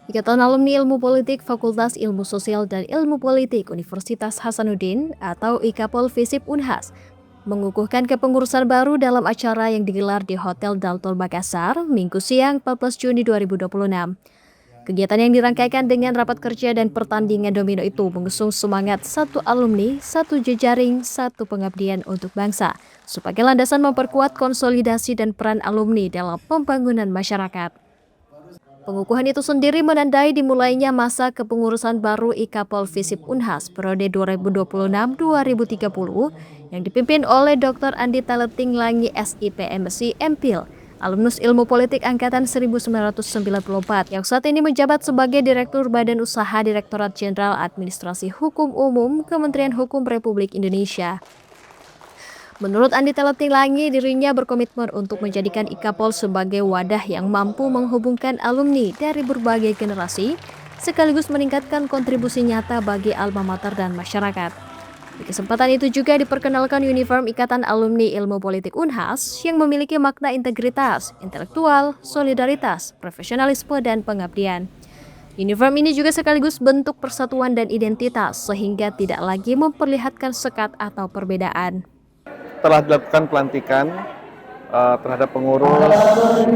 Ikatan Alumni Ilmu Politik Fakultas Ilmu Sosial dan Ilmu Politik Universitas Hasanuddin atau IKAPOL FISIP Unhas mengukuhkan kepengurusan baru dalam acara yang digelar di Hotel Daltol Makassar, Minggu siang 14 Juni 2026. Kegiatan yang dirangkaikan dengan rapat kerja dan pertandingan domino itu mengusung semangat satu alumni, satu jejaring, satu pengabdian untuk bangsa, sebagai landasan memperkuat konsolidasi dan peran alumni dalam pembangunan masyarakat. Pengukuhan itu sendiri menandai dimulainya masa kepengurusan baru IKAPOL FISIP Unhas periode 2026-2030 yang dipimpin oleh Dr. Andi Taleting Langi SIP MSc MPhil, alumnus Ilmu Politik Angkatan 1994 yang saat ini menjabat sebagai Direktur Badan Usaha Direktorat Jenderal Administrasi Hukum Umum Kementerian Hukum Republik Indonesia. Menurut Andi Taleting Langi, dirinya berkomitmen untuk menjadikan IKAPOL sebagai wadah yang mampu menghubungkan alumni dari berbagai generasi, sekaligus meningkatkan kontribusi nyata bagi alma mater dan masyarakat. Di kesempatan itu juga diperkenalkan uniform Ikatan Alumni Ilmu Politik Unhas yang memiliki makna integritas, intelektual, solidaritas, profesionalisme, dan pengabdian. Uniform ini juga sekaligus bentuk persatuan dan identitas, sehingga tidak lagi memperlihatkan sekat atau perbedaan. Telah dilakukan pelantikan terhadap pengurus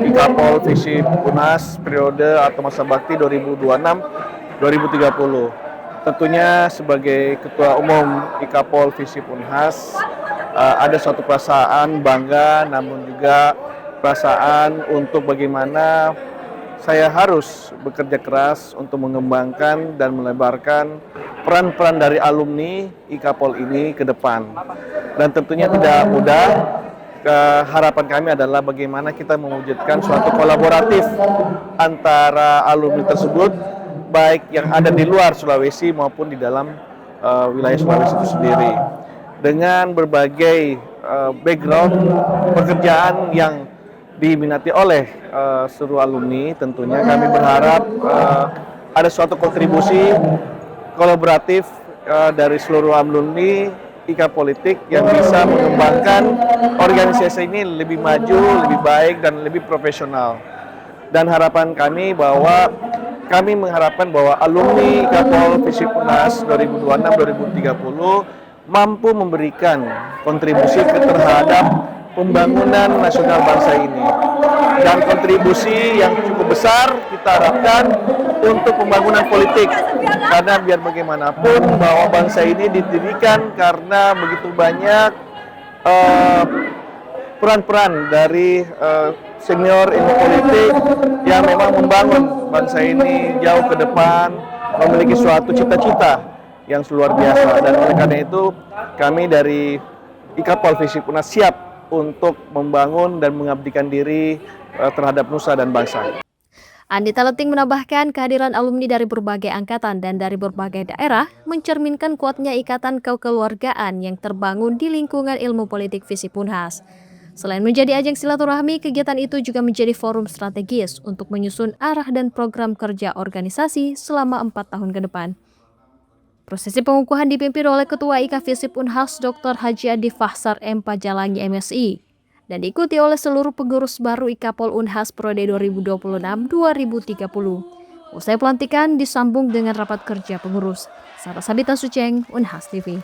IKAPOL FISIP Unhas periode atau masa bakti 2026-2030. Tentunya sebagai Ketua Umum IKAPOL FISIP Unhas ada suatu perasaan bangga, namun juga perasaan untuk bagaimana saya harus bekerja keras untuk mengembangkan dan melebarkan peran-peran dari alumni IKAPOL ini ke depan. Dan tentunya tidak mudah, harapan kami adalah bagaimana kita mewujudkan suatu kolaboratif antara alumni tersebut, baik yang ada di luar Sulawesi maupun di dalam wilayah Sulawesi itu sendiri. Dengan berbagai background pekerjaan yang diminati oleh seluruh alumni, tentunya kami berharap ada suatu kontribusi kolaboratif dari seluruh alumni IKA Politik yang bisa mengembangkan organisasi ini lebih maju, lebih baik, dan lebih profesional. Dan harapan kami kami mengharapkan bahwa alumni IKAPOL FISIP Unhas 2026-2030 mampu memberikan kontribusi terhadap pembangunan nasional bangsa ini, dan kontribusi yang cukup besar kita harapkan untuk pembangunan politik, karena biar bagaimanapun bahwa bangsa ini didirikan karena begitu banyak peran-peran dari senior ilmu politik yang memang membangun bangsa ini jauh ke depan, memiliki suatu cita-cita yang luar biasa. Dan oleh karena itu kami dari IKAPOL FISIP Unhas siap untuk membangun dan mengabdikan diri terhadap nusa dan bangsa. Andi Taleting menambahkan kehadiran alumni dari berbagai angkatan dan dari berbagai daerah mencerminkan kuatnya ikatan kekeluargaan yang terbangun di lingkungan ilmu politik FISIP Unhas. Selain menjadi ajang silaturahmi, kegiatan itu juga menjadi forum strategis untuk menyusun arah dan program kerja organisasi selama 4 tahun ke depan. Prosesi pengukuhan dipimpin oleh Ketua IKA FISIP Unhas Dr. Haji Adi Fahsar M. Pajalangi MSI dan diikuti oleh seluruh pengurus baru IKAPOL Unhas periode 2026-2030. Usai pelantikan disambung dengan rapat kerja pengurus. Sarah Sabita Suceng, Unhas TV.